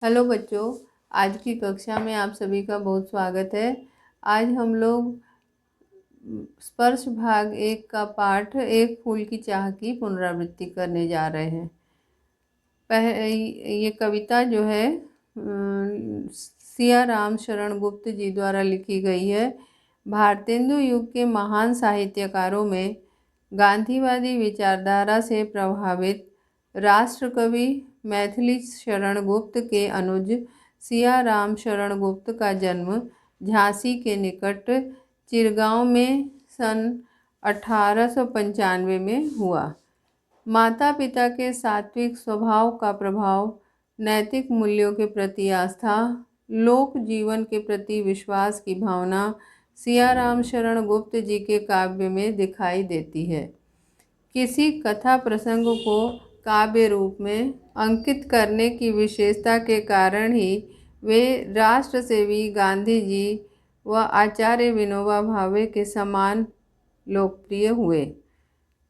Hello बच्चों, आज की कक्षा में आप सभी का बहुत स्वागत है। आज हम लोग स्पर्श भाग 1 का पाठ एक फूल की चाह की पुनरावृत्ति करने जा रहे हैं। ये कविता जो है सिया राम शरण गुप्त जी द्वारा लिखी गई है। भारतेंदु युग के महान साहित्यकारों में गांधीवादी विचारधारा से प्रभावित राष्ट्रकवि मैथिली शरण गुप्त के अनुज सिया राम शरण गुप्त का जन्म झांसी के निकट चिरगांव में सन 1895 में हुआ। माता पिता के सात्विक स्वभाव का प्रभाव, नैतिक मूल्यों के प्रति आस्था, लोक जीवन के प्रति विश्वास की भावना सिया राम शरण गुप्त जी के काव्य में दिखाई देती है। किसी कथा प्रसंग को काव्य रूप में अंकित करने की विशेषता के कारण ही वे राष्ट्रसेवी गांधी जी व आचार्य विनोबा भावे के समान लोकप्रिय हुए।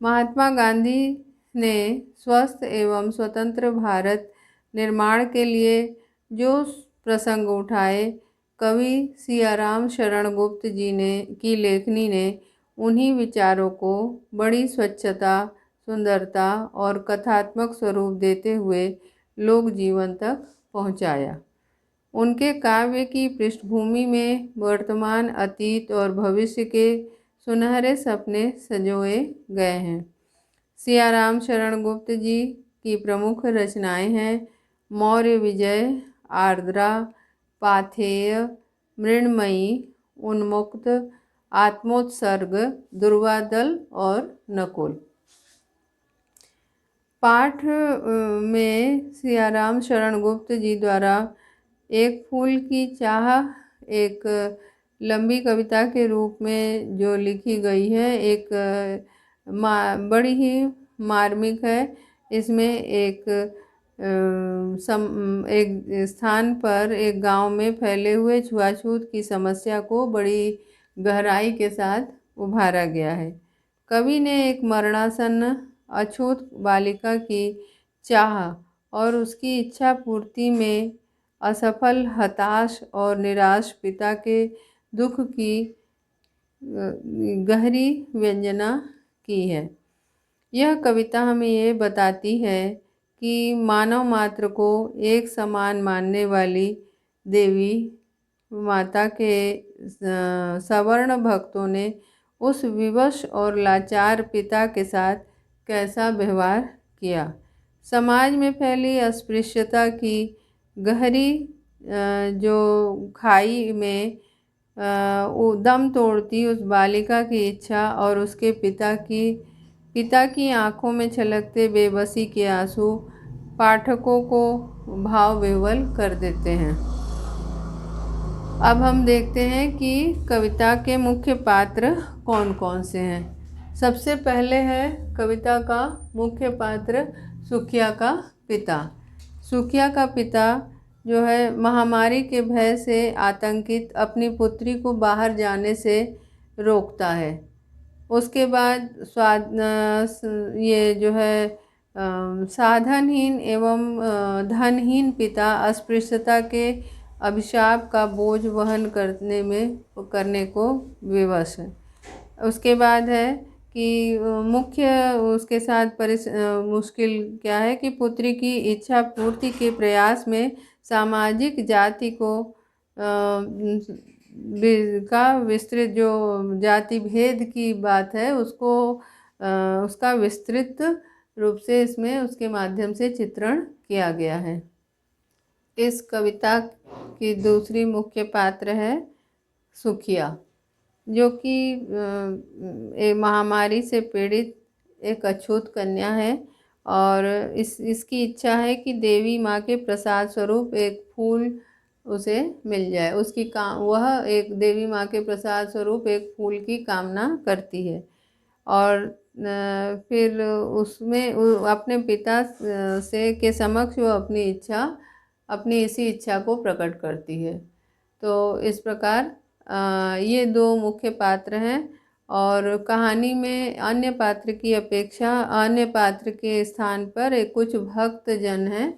महात्मा गांधी ने स्वस्थ एवं स्वतंत्र भारत निर्माण के लिए जो प्रसंग उठाए, कवि सियाराम शरण गुप्त जी की लेखनी ने उन्हीं विचारों को बड़ी स्वच्छता, सुंदरता और कथात्मक स्वरूप देते हुए लोक जीवन तक पहुंचाया। उनके काव्य की पृष्ठभूमि में वर्तमान, अतीत और भविष्य के सुनहरे सपने संजोए गए हैं। सियाराम शरण गुप्त जी की प्रमुख रचनाएं हैं मौर्य विजय, आर्द्रा, पाथेय, मृण्मयी, उन्मुक्त, आत्मोत्सर्ग, दुर्वादल और नकुल। पाठ में सियाराम शरण गुप्त जी द्वारा एक फूल की चाह एक लंबी कविता के रूप में जो लिखी गई है, एक बड़ी ही मार्मिक है। इसमें एक स्थान पर एक गांव में फैले हुए छुआछूत की समस्या को बड़ी गहराई के साथ उभारा गया है। कवि ने एक मरणासन्न अछूत बालिका की चाह और उसकी इच्छा पूर्ति में असफल, हताश और निराश पिता के दुख की गहरी व्यंजना की है। यह कविता हमें ये बताती है कि मानव मात्र को एक समान मानने वाली देवी माता के सवर्ण भक्तों ने उस विवश और लाचार पिता के साथ कैसा व्यवहार किया। समाज में फैली अस्पृश्यता की गहरी जो खाई में दम तोड़ती उस बालिका की इच्छा और उसके पिता की आंखों में छलकते बेबसी के आंसू पाठकों को भाव विह्वल कर देते हैं। अब हम देखते हैं कि कविता के मुख्य पात्र कौन कौन से हैं। सबसे पहले है कविता का मुख्य पात्र सुखिया का पिता। सुखिया का पिता जो है महामारी के भय से आतंकित अपनी पुत्री को बाहर जाने से रोकता है। उसके बाद ये जो है साधनहीन एवं धनहीन पिता अस्पृश्यता के अभिशाप का बोझ वहन करने को विवश है। उसके बाद है कि मुख्य उसके साथ मुश्किल क्या है कि पुत्री की इच्छा पूर्ति के प्रयास में सामाजिक जाति को का विस्तृत जो जाति भेद की बात है उसको उसका विस्तृत रूप से इसमें उसके माध्यम से चित्रण किया गया है। इस कविता की दूसरी मुख्य पात्र है सुखिया, जो कि एक महामारी से पीड़ित एक अछूत कन्या है और इसकी इच्छा है कि देवी माँ के प्रसाद स्वरूप एक फूल उसे मिल जाए। वह एक देवी माँ के प्रसाद स्वरूप एक फूल की कामना करती है और फिर उसमें अपने पिता से के समक्ष वो अपनी इसी इच्छा को प्रकट करती है। तो इस प्रकार ये दो मुख्य पात्र हैं और कहानी में अन्य पात्र की अपेक्षा अन्य पात्र के स्थान पर कुछ भक्त जन हैं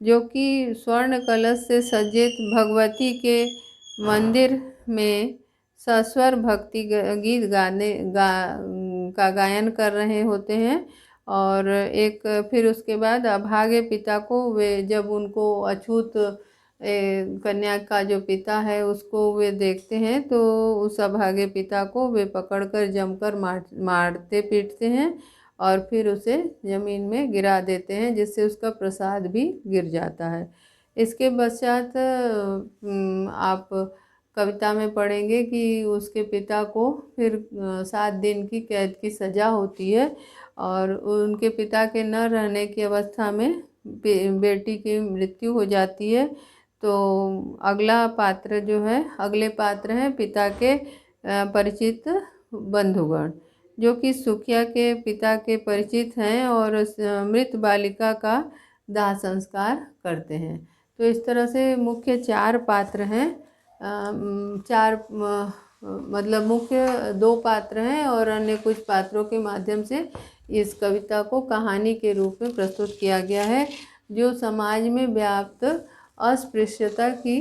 जो कि स्वर्ण कलश से सज्जित भगवती के मंदिर में सस्वर भक्ति गीत का गायन कर रहे होते हैं। और एक फिर उसके बाद अभागे पिता को वे जब उनको अछूत कन्या का जो पिता है उसको वे देखते हैं तो उस अभागे पिता को वे पकड़कर जमकर मारते पीटते हैं और फिर उसे जमीन में गिरा देते हैं, जिससे उसका प्रसाद भी गिर जाता है। इसके पश्चात आप कविता में पढ़ेंगे कि उसके पिता को फिर 7 दिन की कैद की सज़ा होती है और उनके पिता के न रहने की अवस्था में बेटी की मृत्यु हो जाती है। तो अगले पात्र हैं पिता के परिचित बंधुगण, जो कि सुखिया के पिता के परिचित हैं और मृत बालिका का दाह संस्कार करते हैं। तो इस तरह से मुख्य 4 पात्र हैं। मतलब मुख्य 2 पात्र हैं और अन्य कुछ पात्रों के माध्यम से इस कविता को कहानी के रूप में प्रस्तुत किया गया है, जो समाज में व्याप्त अस्पृश्यता की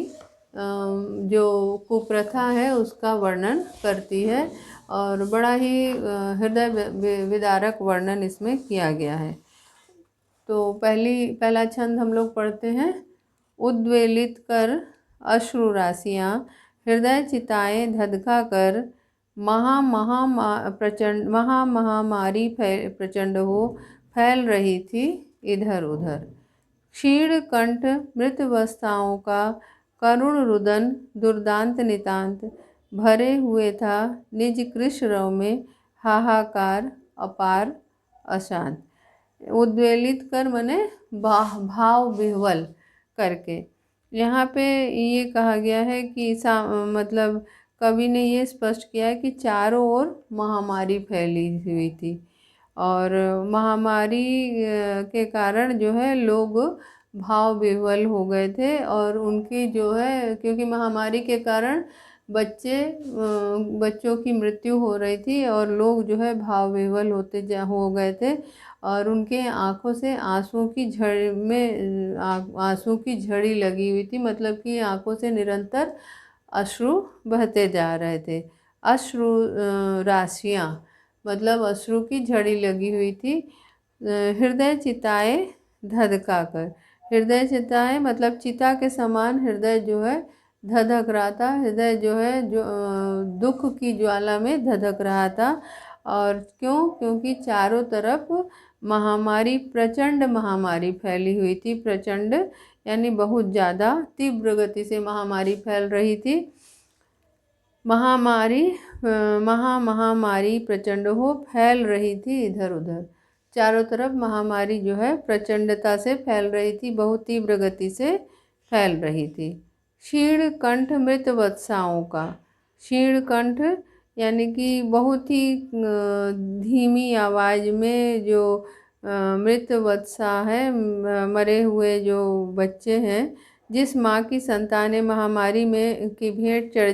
जो कुप्रथा है उसका वर्णन करती है और बड़ा ही हृदय विदारक वर्णन इसमें किया गया है। तो पहला छंद हम लोग पढ़ते हैं। उद्वेलित कर अश्रु राशियाँ हृदय चिताएं धधका कर, महामारी प्रचंड हो फैल रही थी इधर उधर। क्षीण कंठ मृतवस्थाओं का करुण रुदन दुर्दांत नितांत, भरे हुए था निज कृश रव में हाहाकार अपार अशांत। उद्वेलित कर मने भाव विह्वल करके। यहाँ पे ये कहा गया है कि मतलब कवि ने ये स्पष्ट किया है कि चारों ओर महामारी फैली हुई थी और महामारी के कारण जो है लोग भाव विह्वल हो गए थे और उनकी जो है, क्योंकि महामारी के कारण बच्चों की मृत्यु हो रही थी और लोग जो है भाव विह्वल हो गए थे और उनके आँखों से आंसू की झड़ी लगी हुई थी। मतलब कि आँखों से निरंतर अश्रु बहते जा रहे थे। अश्रु राशियाँ मतलब अश्रु की झड़ी लगी हुई थी। हृदय चिताए धधका कर, हृदय चिताए मतलब चिता के समान हृदय जो है धधक रहा था। हृदय जो है दुख की ज्वाला में धधक रहा था। और क्योंकि चारों तरफ प्रचंड महामारी फैली हुई थी। प्रचंड यानी बहुत ज़्यादा तीव्र गति से महामारी फैल रही थी। महामारी प्रचंड हो फैल रही थी इधर उधर। चारों तरफ महामारी जो है प्रचंडता से फैल रही थी, बहुत तीव्र गति से फैल रही थी। क्षीण कंठ मृत वत्साओं का, क्षीण कंठ यानी कि बहुत ही धीमी आवाज़ में जो मृत वत्सा है, मरे हुए जो बच्चे हैं, जिस माँ की संतानें महामारी में की भेंट चढ़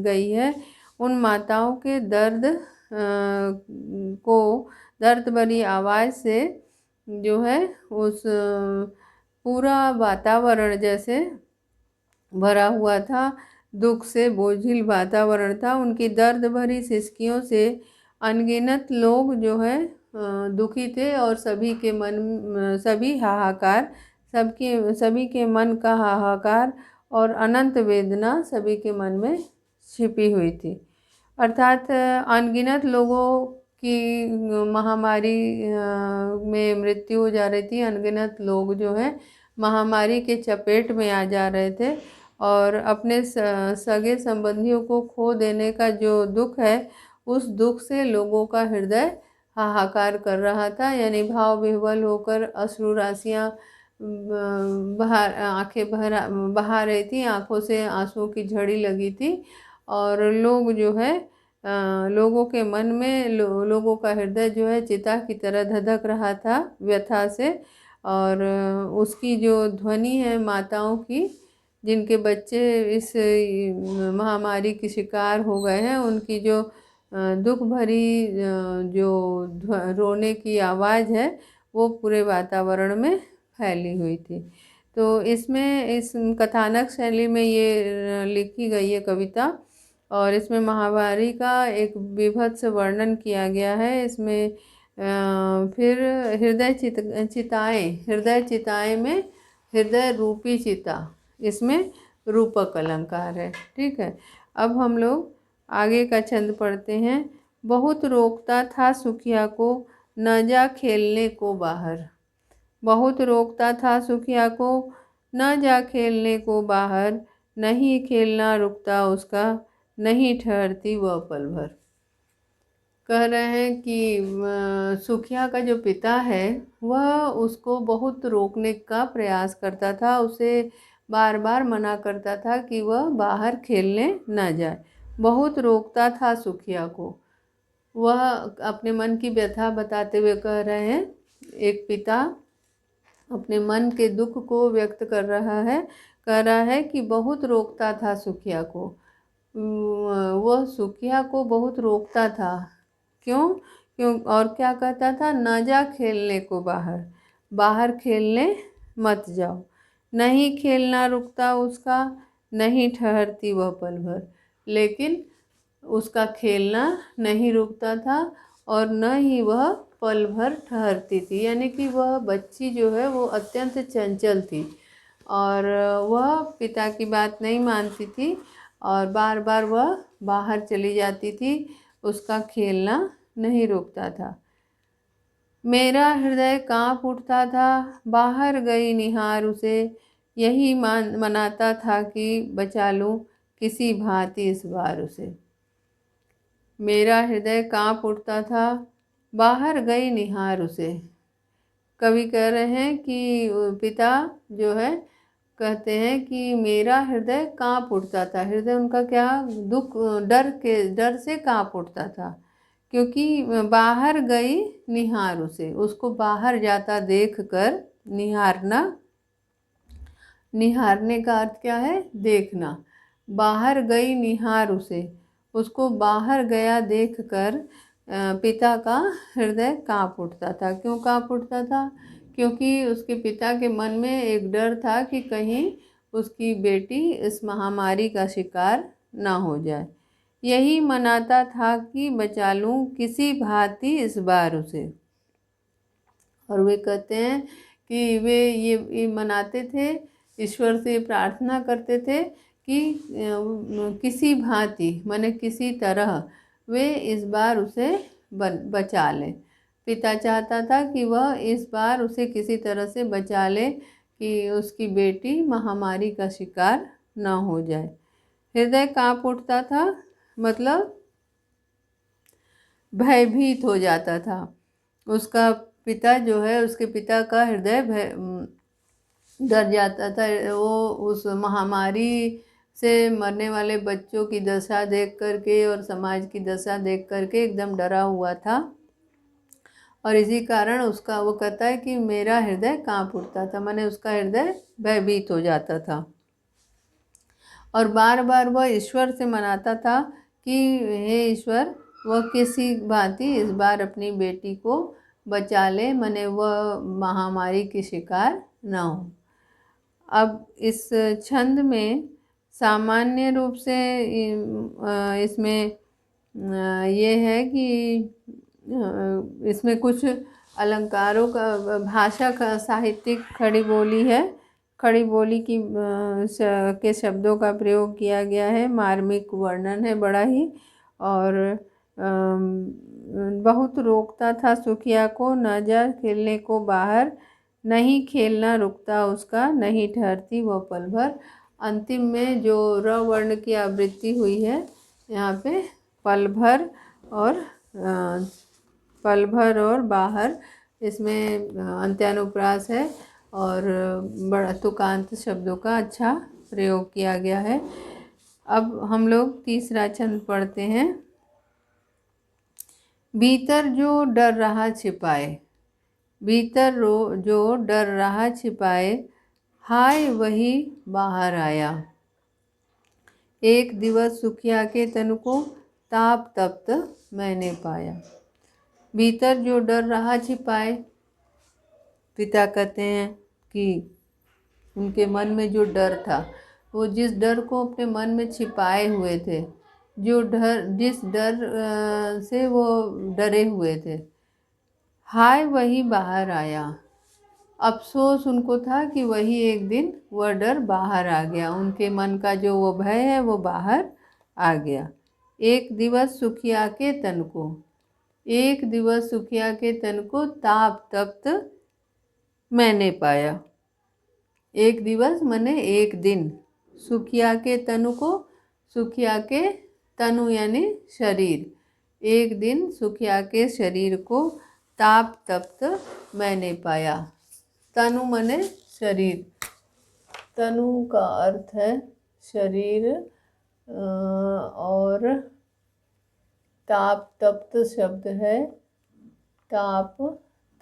गई है, उन माताओं के दर्द भरी आवाज़ से जो है उस पूरा वातावरण जैसे भरा हुआ था, दुख से बोझिल वातावरण था। उनकी दर्द भरी सिसकियों से अनगिनत लोग जो है दुखी थे और सभी के मन का हाहाकार और अनंत वेदना सभी के मन में छिपी हुई थी। अर्थात अनगिनत लोगों की महामारी में मृत्यु हो जा रही थी। अनगिनत लोग जो है महामारी के चपेट में आ जा रहे थे और अपने सगे संबंधियों को खो देने का जो दुख है, उस दुख से लोगों का हृदय हाहाकार कर रहा था। यानी भाव विह्वल होकर अश्रु राशियाँ आंखें बहा रही थी, आंखों से आंसुओं की झड़ी लगी थी और लोग जो है लोगों के मन में लोगों का हृदय जो है चिता की तरह धधक रहा था व्यथा से। और उसकी जो ध्वनि है माताओं की, जिनके बच्चे इस महामारी की शिकार हो गए हैं, उनकी जो दुख भरी जो रोने की आवाज़ है वो पूरे वातावरण में फैली हुई थी। तो इसमें इस कथानक शैली में ये लिखी गई है कविता, और इसमें महामारी का एक बीभत्स वर्णन किया गया है। इसमें फिर हृदय चिताएं में हृदय रूपी चिता, इसमें रूपक अलंकार है। ठीक है, अब हम लोग आगे का छंद पढ़ते हैं। बहुत रोकता था सुखिया को, न जा खेलने को बाहर। बहुत रोकता था सुखिया को, न जा खेलने को बाहर। नहीं खेलना रुकता उसका, नहीं ठहरती वह पल भर। कह रहे हैं कि सुखिया का जो पिता है वह उसको बहुत रोकने का प्रयास करता था, उसे बार बार मना करता था कि वह बाहर खेलने न जाए। बहुत रोकता था सुखिया को। वह अपने मन की व्यथा बताते हुए कह रहे हैं, एक पिता अपने मन के दुख को व्यक्त कर रहा है, कह रहा है कि बहुत रोकता था सुखिया को। वह सुखिया को बहुत रोकता था। क्यों और क्या कहता था? न जा खेलने को बाहर, बाहर खेलने मत जाओ। नहीं खेलना रुकता उसका, नहीं ठहरती वह पल भर। लेकिन उसका खेलना नहीं रुकता था और न ही वह पल भर ठहरती थी, यानी कि वह बच्ची जो है वो अत्यंत चंचल थी और वह पिता की बात नहीं मानती थी और बार बार वह बाहर चली जाती थी। उसका खेलना नहीं रुकता था। मेरा हृदय कांप उठता था, बाहर गई निहार उसे। यही मनाता था कि बचा लूं किसी भांति इस बार उसे। मेरा हृदय कांप उठता था, बाहर गई निहार उसे। कवि कह रहे हैं कि पिता जो है कहते हैं कि मेरा हृदय कांप उठता था। हृदय उनका क्या, दुख डर से कांप उठता था, क्योंकि बाहर गई निहार उसे। उसको बाहर जाता देख कर, निहारने का अर्थ क्या है? देखना। बाहर गई निहार उसे, उसको बाहर गया देखकर पिता का हृदय कांप उठता था। क्यों कांप उठता था? क्योंकि उसके पिता के मन में एक डर था कि कहीं उसकी बेटी इस महामारी का शिकार ना हो जाए। यही मनाता था कि बचा लूं किसी भांति इस बार उसे। और वे कहते हैं कि वे ये मनाते थे, ईश्वर से प्रार्थना करते थे कि किसी भांति, माने किसी तरह वे इस बार उसे बचा लें। पिता चाहता था कि वह इस बार उसे किसी तरह से बचा ले कि उसकी बेटी महामारी का शिकार ना हो जाए। हृदय कांप उठता था मतलब भयभीत हो जाता था। उसका पिता जो है, उसके पिता का हृदय डर जाता था। वो उस महामारी से मरने वाले बच्चों की दशा देख करके और समाज की दशा देख करके एकदम डरा हुआ था और इसी कारण उसका, वो कहता है कि मेरा हृदय कांप उठता था, माने उसका हृदय भयभीत हो जाता था। और बार बार वह ईश्वर से मनाता था कि हे ईश्वर, वह किसी भांति इस बार अपनी बेटी को बचा ले, माने वह महामारी की शिकार न हो। अब इस छंद में सामान्य रूप से इसमें ये है कि इसमें कुछ अलंकारों का, भाषा का, साहित्यिक खड़ी बोली है। खड़ी बोली की के शब्दों का प्रयोग किया गया है। मार्मिक वर्णन है बड़ा ही। और बहुत रोकता था सुखिया को, न जा खेलने को बाहर। नहीं खेलना रुकता उसका, नहीं ठहरती वह पल भर। अंतिम में जो र वर्ण की आवृत्ति हुई है यहाँ पे, पल भर और बाहर, इसमें अंत्यानुप्रास है और बड़ा तुकांत शब्दों का अच्छा प्रयोग किया गया है। अब हम लोग तीसरा छंद पढ़ते हैं। भीतर जो डर रहा छिपाए, भीतर जो डर रहा छिपाए, हाय वही बाहर आया। एक दिवस सुखिया के तन को ताप तप्त मैंने पाया। भीतर जो डर रहा छिपाए, पिता कहते हैं कि उनके मन में जो डर था, वो जिस डर को अपने मन में छिपाए हुए थे, जिस डर से वो डरे हुए थे, हाय वही बाहर आया। अफसोस उनको था कि वही एक दिन वह डर बाहर आ गया, उनके मन का जो वो भय है वो बाहर आ गया। एक दिवस सुखिया के तन को, एक दिवस सुखिया के तन को ताप तप्त मैंने पाया। एक दिवस मने एक दिन, सुखिया के तनु को, सुखिया के तनु यानी शरीर, एक दिन सुखिया के शरीर को ताप तप्त मैंने पाया। तनु मने शरीर, तनु का अर्थ है शरीर, और ताप तप्त शब्द है ताप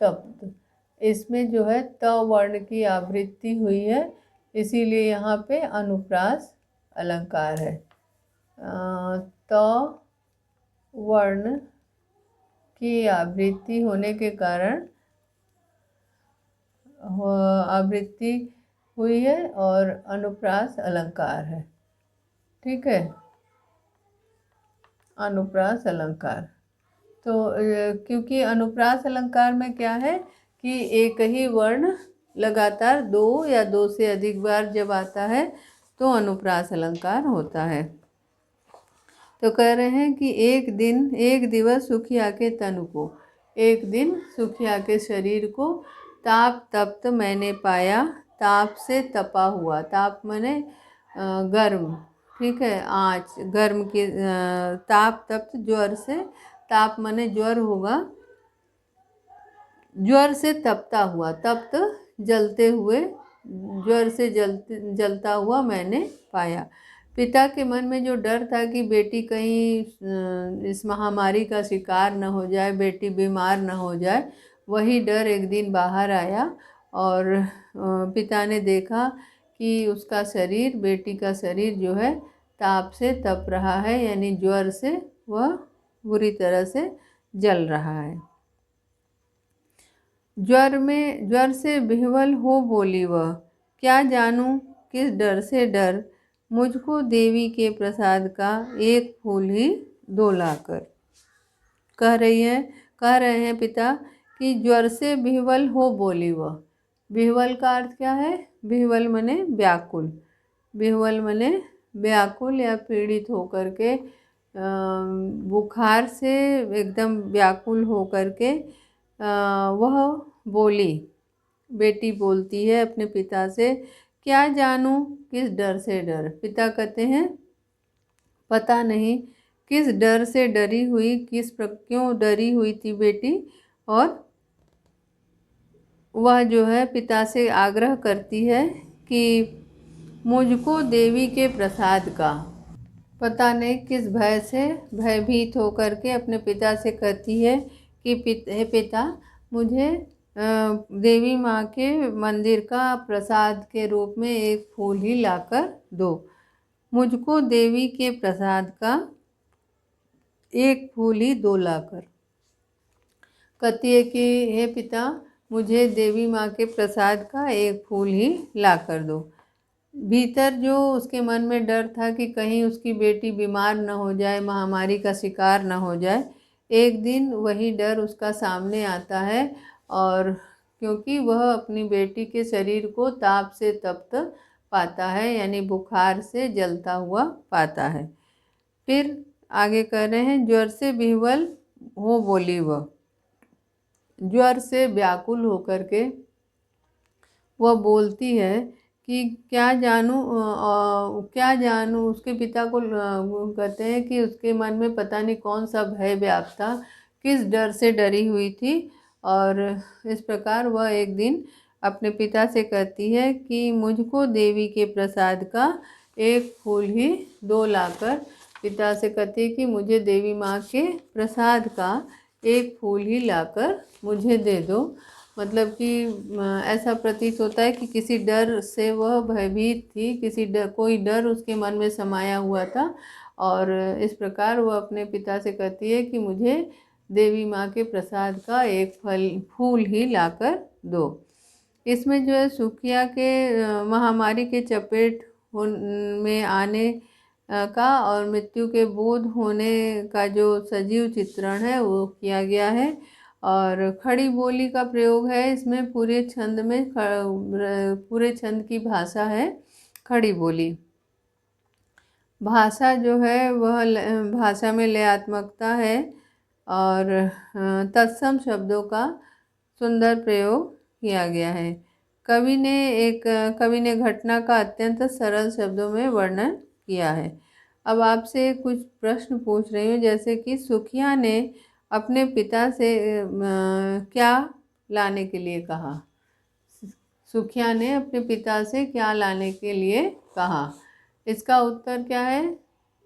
तप्त। इसमें जो है त वर्ण की आवृत्ति हुई है, इसीलिए यहाँ पे अनुप्रास अलंकार है। त वर्ण की आवृत्ति होने के कारण आवृत्ति हुई है और अनुप्रास अलंकार है। ठीक है, अनुप्रास अलंकार। तो क्योंकि अनुप्रास अलंकार में क्या है कि एक ही वर्ण लगातार दो या दो से अधिक बार जब आता है तो अनुप्रास अलंकार होता है। तो कह रहे हैं कि एक दिवस सुखिया के तन को, एक दिन सुखिया के शरीर को ताप तप्त मैंने पाया। ताप से तपा हुआ, ताप माने गर्म, ठीक है, आँच गर्म की, ताप तप्त ज्वर से, ताप माने ज्वर होगा, ज्वर से तपता हुआ, तप्त जलते हुए, ज्वर से जलता हुआ मैंने पाया। पिता के मन में जो डर था कि बेटी कहीं इस महामारी का शिकार न हो जाए, बेटी बीमार न हो जाए, वही डर एक दिन बाहर आया और पिता ने देखा कि उसका शरीर, बेटी का शरीर जो है ताप से तप रहा है, यानी ज्वर से वह बुरी तरह से जल रहा है। ज्वर से विह्वल हो बोली वह, क्या जानूं किस डर से डर, मुझको देवी के प्रसाद का एक फूल ही दो लाकर। कह रहे हैं पिता कि ज्वर से विह्वल हो बोली वह। विह्वल का अर्थ क्या है? विह्वल मने व्याकुल, विह्वल मने व्याकुल या पीड़ित होकर के, बुखार से एकदम व्याकुल होकर के वह बोली, बेटी बोलती है अपने पिता से, क्या जानूं किस डर से डर। पिता कहते हैं पता नहीं किस डर से डरी हुई, क्यों डरी हुई थी बेटी, और वह जो है पिता से आग्रह करती है कि मुझको देवी के प्रसाद का, पता नहीं किस भय से भयभीत होकर के अपने पिता से कहती है कि पिता मुझे देवी माँ के मंदिर का प्रसाद के रूप में एक फूल ही लाकर दो। मुझको देवी के प्रसाद का एक फूल ही दो लाकर। कहती है कि हे पिता, मुझे देवी माँ के प्रसाद का एक फूल ही लाकर दो। भीतर जो उसके मन में डर था कि कहीं उसकी बेटी बीमार न हो जाए, महामारी का शिकार न हो जाए, एक दिन वही डर उसका सामने आता है, और क्योंकि वह अपनी बेटी के शरीर को ताप से तप्त पाता है, यानी बुखार से जलता हुआ पाता है। फिर आगे कह रहे हैं ज्वर से विह्वल हो बोली वह, ज्वर से व्याकुल होकर के वह बोलती है कि क्या जानूं। उसके पिता को कहते हैं कि उसके मन में पता नहीं कौन सा भय व्याप्त, किस डर से डरी हुई थी, और इस प्रकार वह एक दिन अपने पिता से कहती है कि मुझको देवी के प्रसाद का एक फूल ही दो लाकर। पिता से कहती है कि मुझे देवी माँ के प्रसाद का एक फूल ही लाकर मुझे दे दो। मतलब कि ऐसा प्रतीत होता है कि किसी डर से वह भयभीत थी, कोई डर उसके मन में समाया हुआ था, और इस प्रकार वह अपने पिता से कहती है कि मुझे देवी माँ के प्रसाद का एक फूल ही लाकर दो। इसमें जो है सुखिया के महामारी के चपेट में आने का और मृत्यु के बोध होने का जो सजीव चित्रण है वो किया गया है। और खड़ी बोली का प्रयोग है इसमें, पूरे छंद में पूरे छंद की भाषा है खड़ी बोली। भाषा जो है वह भाषा में लयात्मकता है और तत्सम शब्दों का सुंदर प्रयोग किया गया है। कवि ने घटना का अत्यंत सरल शब्दों में वर्णन किया है। अब आपसे कुछ प्रश्न पूछ रही हूँ, जैसे कि सुखिया ने अपने पिता से क्या लाने के लिए कहा। सुखिया ने अपने पिता से क्या लाने के लिए कहा। इसका उत्तर क्या है?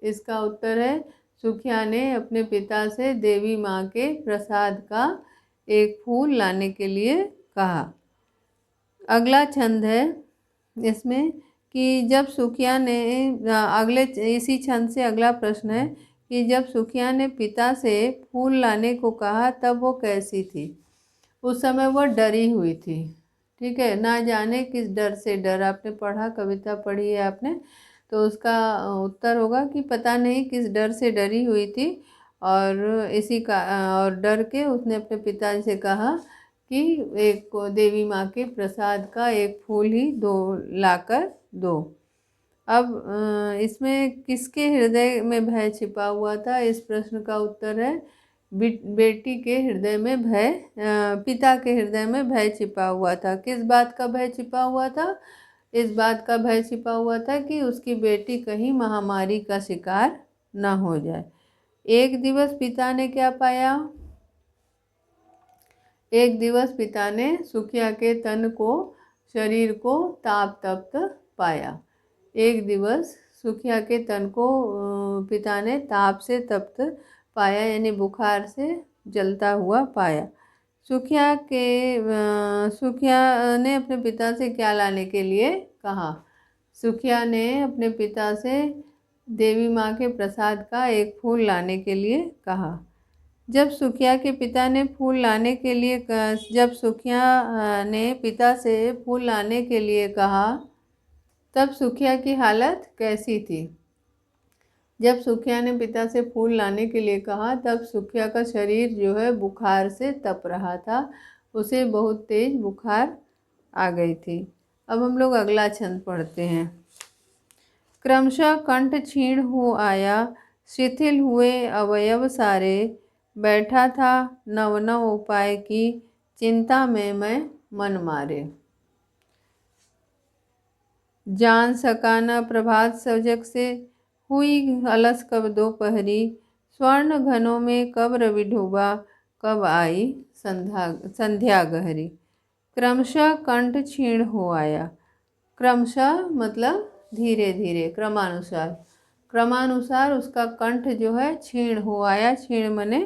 इसका उत्तर है सुखिया ने अपने पिता से देवी माँ के प्रसाद का एक फूल लाने के लिए कहा। अगला छंद है इसमें कि जब सुखिया ने इसी छंद से अगला प्रश्न है कि जब सुखिया ने पिता से फूल लाने को कहा तब वो कैसी थी। उस समय वह डरी हुई थी। ठीक है, ना जाने किस डर से डर, आपने पढ़ा, कविता पढ़ी है आपने, तो उसका उत्तर होगा कि पता नहीं किस डर से डरी हुई थी और इसी का और डर के उसने अपने पिता से कहा कि एक देवी माँ के प्रसाद का एक फूल ही लाकर दो। अब इसमें किसके हृदय में भय छिपा हुआ था? इस प्रश्न का उत्तर है बेटी के हृदय में भय, पिता के हृदय में भय छिपा हुआ था। किस बात का भय छिपा हुआ था? इस बात का भय छिपा हुआ था कि उसकी बेटी कहीं महामारी का शिकार न हो जाए। एक दिवस पिता ने क्या पाया? एक दिवस पिता ने सुखिया के तन को, शरीर को ताप तप्त पाया। एक दिवस सुखिया के तन को पिता ने ताप से तप्त पाया, यानी बुखार से जलता हुआ पाया। सुखिया ने अपने पिता से क्या लाने के लिए कहा? सुखिया ने अपने पिता से देवी माँ के प्रसाद का एक फूल लाने के लिए कहा। जब सुखिया के पिता ने फूल लाने के लिए जब सुखिया ने पिता से फूल लाने के लिए कहा तब सुखिया की हालत कैसी थी? जब सुखिया ने पिता से फूल लाने के लिए कहा तब सुखिया का शरीर जो है बुखार से तप रहा था, उसे बहुत तेज बुखार आ गई थी। अब हम लोग अगला छंद पढ़ते हैं। क्रमशः कंठ क्षीण हो आया, शिथिल हुए अवयव सारे, बैठा था नव नव उपाय की, चिंता में मैं मन मारे। जान सका न प्रभात सजग से, हुई अलस कब दोपहरी, स्वर्ण घनों में कब रवि डूबा, कब आई संध्या गहरी। क्रमशः कंठ क्षीण हो आया। क्रमशः मतलब धीरे धीरे, क्रमानुसार उसका कंठ जो है क्षीण हो आया। क्षीण मने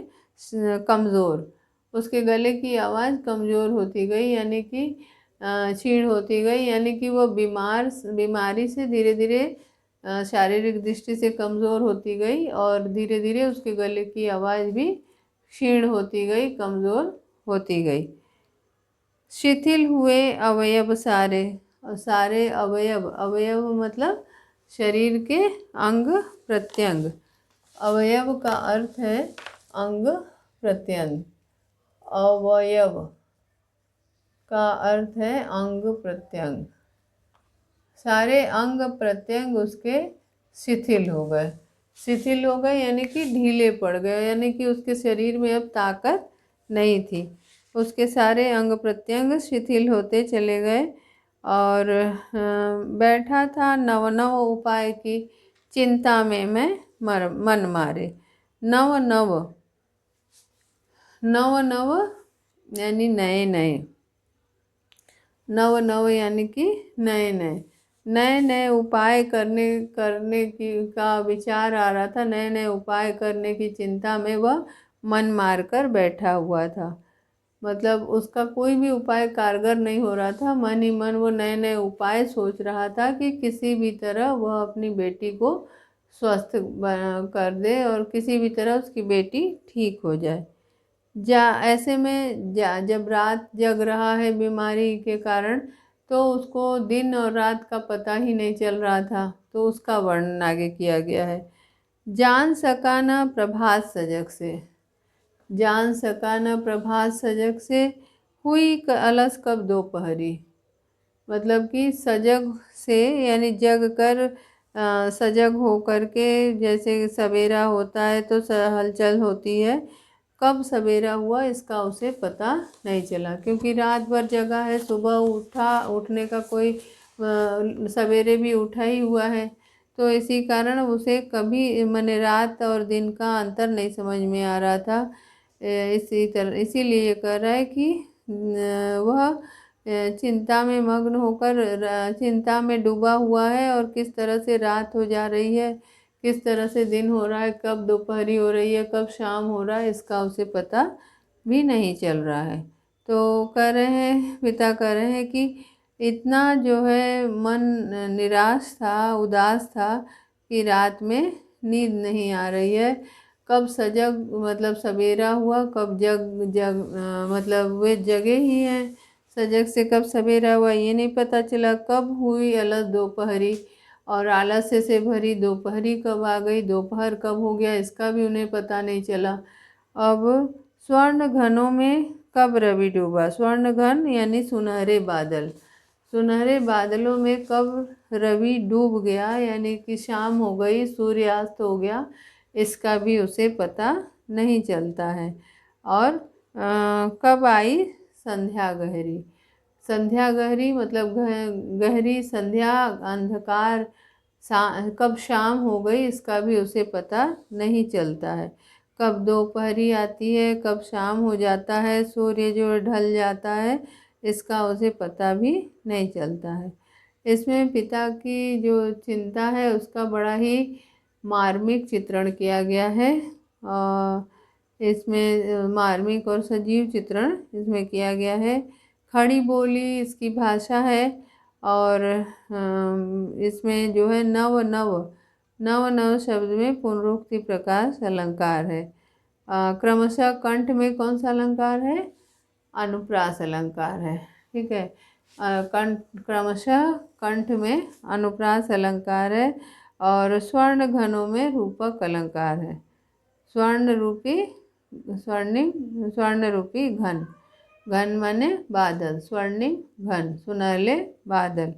कमज़ोर, उसके गले की आवाज़ कमज़ोर होती गई, यानी कि क्षीण होती गई, यानी कि वो बीमारी से धीरे धीरे शारीरिक दृष्टि से कमज़ोर होती गई और धीरे धीरे उसके गले की आवाज़ भी क्षीण होती गई, कमज़ोर होती गई। शिथिल हुए अवयव सारे, और सारे अवयव मतलब शरीर के अंग प्रत्यंग। अवयव का अर्थ है अंग प्रत्यंग। अवयव का अर्थ है अंग प्रत्यंग। सारे अंग प्रत्यंग उसके शिथिल हो गए यानी कि ढीले पड़ गए, यानी कि उसके शरीर में अब ताकत नहीं थी। उसके सारे अंग प्रत्यंग शिथिल होते चले गए और बैठा था नव नव उपाय की, चिंता में मैं मन मारे। नव नव यानी नए यानी कि नए नए उपाय करने की का विचार आ रहा था। नए नए उपाय करने की चिंता में वह मन मारकर बैठा हुआ था। मतलब उसका कोई भी उपाय कारगर नहीं हो रहा था। मन ही मन वो नए नए उपाय सोच रहा था कि किसी भी तरह वह अपनी बेटी को स्वस्थ कर दे और किसी भी तरह उसकी बेटी ठीक हो जाए। ऐसे में जब रात जग रहा है बीमारी के कारण, तो उसको दिन और रात का पता ही नहीं चल रहा था, तो उसका वर्णन आगे किया गया है। जान सका न प्रभात सजग से, जान सका न प्रभात सजग से, हुई अलस कब दोपहरी। मतलब कि सजग से यानी जग कर, सजग हो कर के, जैसे सवेरा होता है तो हलचल होती है, कब सवेरा हुआ इसका उसे पता नहीं चला, क्योंकि रात भर जगा है, सुबह उठने का कोई सवेरे भी उठा ही हुआ है, तो इसी कारण उसे कभी मैंने रात और दिन का अंतर नहीं समझ में आ रहा था। इसीलिए ये कह रहा है कि वह चिंता में मग्न होकर चिंता में डूबा हुआ है, और किस तरह से रात हो जा रही है, किस तरह से दिन हो रहा है, कब दोपहरी हो रही है, कब शाम हो रहा है, इसका उसे पता भी नहीं चल रहा है। तो कह रहे हैं, पिता कह रहे हैं कि इतना जो है मन निराश था, उदास था कि रात में नींद नहीं आ रही है। कब सजग मतलब सवेरा हुआ, कब मतलब वे जगे ही हैं, सजग से कब सवेरा हुआ ये नहीं पता चला, कब हुई अलस दोपहरी, और आलस्य से भरी दोपहरी कब आ गई, दोपहर कब हो गया इसका भी उन्हें पता नहीं चला। अब स्वर्ण घनों में कब रवि डूबा, स्वर्ण घन यानी सुनहरे बादल, सुनहरे बादलों में कब रवि डूब गया, यानी कि शाम हो गई, सूर्यास्त हो गया, इसका भी उसे पता नहीं चलता है। और कब आई संध्या गहरी, संध्या गहरी मतलब गहरी संध्या, अंधकार, कब शाम हो गई इसका भी उसे पता नहीं चलता है। कब दोपहरी आती है, कब शाम हो जाता है, सूर्य जो ढल जाता है, इसका उसे पता भी नहीं चलता है। इसमें पिता की जो चिंता है उसका बड़ा ही मार्मिक चित्रण किया गया है। इसमें मार्मिक और सजीव चित्रण इसमें किया गया है। खड़ी बोली इसकी भाषा है, और इसमें जो है नव नव नव नव शब्द में पुनरुक्ति प्रकाश अलंकार है। क्रमशः कंठ में कौन सा अलंकार है, अनुप्रास अलंकार है, ठीक है। क्रमशः कंठ में अनुप्रास अलंकार है, और स्वर्ण घनों में रूपक अलंकार है। स्वर्ण रूपी स्वर्ण रूपी घन, घन माने बादल, स्वर्णिम घन सुनहले बादल।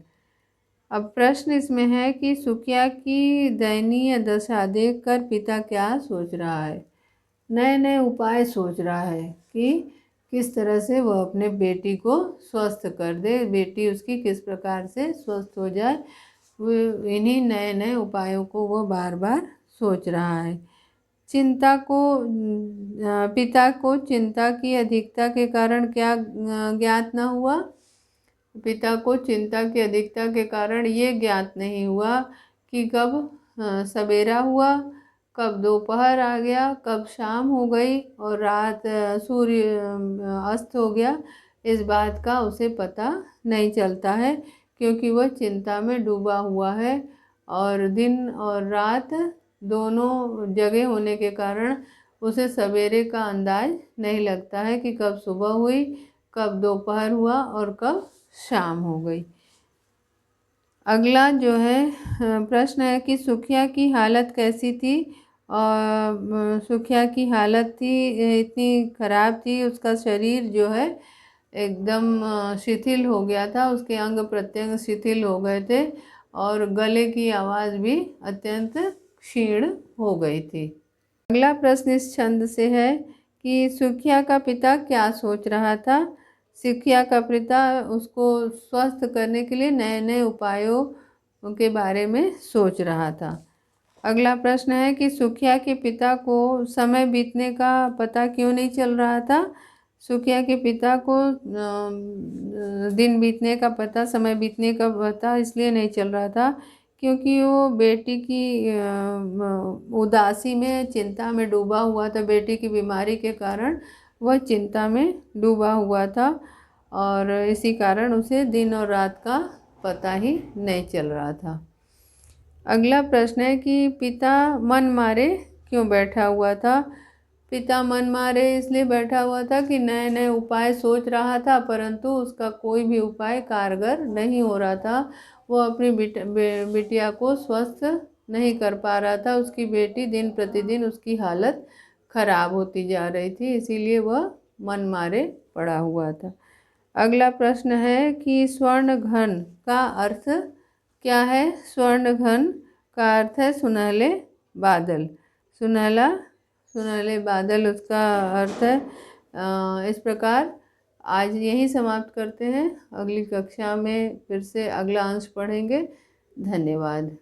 अब प्रश्न इसमें है कि सुकिया की दयनीय दशा देखकर पिता क्या सोच रहा है। नए नए उपाय सोच रहा है कि किस तरह से वह अपने बेटी को स्वस्थ कर दे, बेटी उसकी किस प्रकार से स्वस्थ हो जाए, वो इन्हीं नए नए उपायों को वह बार बार सोच रहा है। चिंता को पिता को चिंता की अधिकता के कारण क्या ज्ञात न हुआ, पिता को चिंता की अधिकता के कारण ये ज्ञात नहीं हुआ कि कब सवेरा हुआ, कब दोपहर आ गया, कब शाम हो गई और रात सूर्य अस्त हो गया, इस बात का उसे पता नहीं चलता है, क्योंकि वह चिंता में डूबा हुआ है, और दिन और रात दोनों जगह होने के कारण उसे सवेरे का अंदाज नहीं लगता है कि कब सुबह हुई, कब दोपहर हुआ और कब शाम हो गई। अगला जो है प्रश्न है कि सुखिया की हालत कैसी थी, और सुखिया की हालत थी इतनी खराब थी, उसका शरीर जो है एकदम शिथिल हो गया था, उसके अंग प्रत्यंग शिथिल हो गए थे, और गले की आवाज़ भी अत्यंत क्षीण हो गई थी। अगला प्रश्न इस छंद से है कि सुखिया का पिता क्या सोच रहा था। सुखिया का पिता उसको स्वस्थ करने के लिए नए नए उपायों के बारे में सोच रहा था। अगला प्रश्न है कि सुखिया के पिता को समय बीतने का पता क्यों नहीं चल रहा था। सुखिया के पिता को दिन बीतने का पता, समय बीतने का पता इसलिए नहीं चल रहा था क्योंकि वो बेटी की उदासी में, चिंता में डूबा हुआ था। बेटी की बीमारी के कारण वह चिंता में डूबा हुआ था, और इसी कारण उसे दिन और रात का पता ही नहीं चल रहा था। अगला प्रश्न है कि पिता मन मारे क्यों बैठा हुआ था। पिता मन मारे इसलिए बैठा हुआ था कि नए नए उपाय सोच रहा था, परंतु उसका कोई भी उपाय कारगर नहीं हो रहा था। वो अपनी बिटिया को स्वस्थ नहीं कर पा रहा था। उसकी बेटी दिन प्रतिदिन उसकी हालत खराब होती जा रही थी, इसीलिए वह मन मारे पड़ा हुआ था। अगला प्रश्न है कि स्वर्ण घन का अर्थ क्या है। स्वर्ण घन का अर्थ है सुनहले बादल। सुनहले बादल उसका अर्थ है। इस प्रकार आज यही समाप्त करते हैं। अगली कक्षा में फिर से अगला अंश पढ़ेंगे। धन्यवाद।